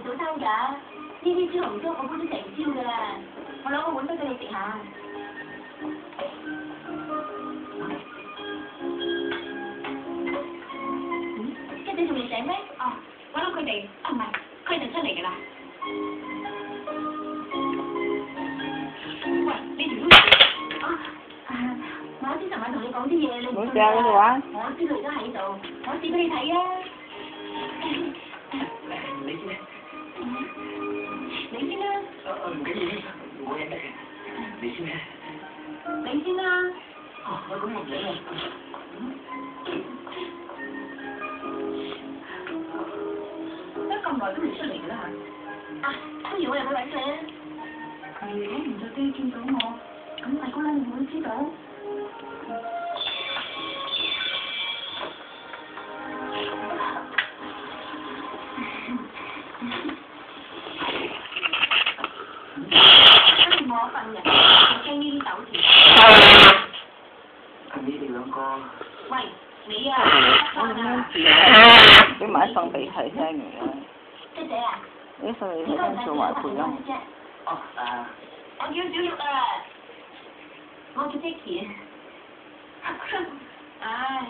早餐㗎，呢啲豬紅粥我煲咗成朝㗎啦，我攞個碗俾佢哋食下。雞仔仲未醒咩？哦，我諗佢哋唔係，佢哋出嚟㗎啦。喂，你條我之尋晚同你講啲嘢，你唔信㗎？我知佢而家喺度，我試俾你睇啊！你先。你先啦。唔緊要，冇嘢嘅。你先啦。你先啦。哦，咁我唔理啦。得咁耐都未出嚟㗎啦嚇。不如我入去揾佢啊。如果唔着機見到我，咁大姑娘會唔會知道？我瞓嘅，我驚呢啲手字。你哋兩個。喂，你啊，俾埋一份俾佢聽嘅。姐姐啊。呢份你聽做埋配音。哦，我叫小玉啊，我叫 Jackie。唉，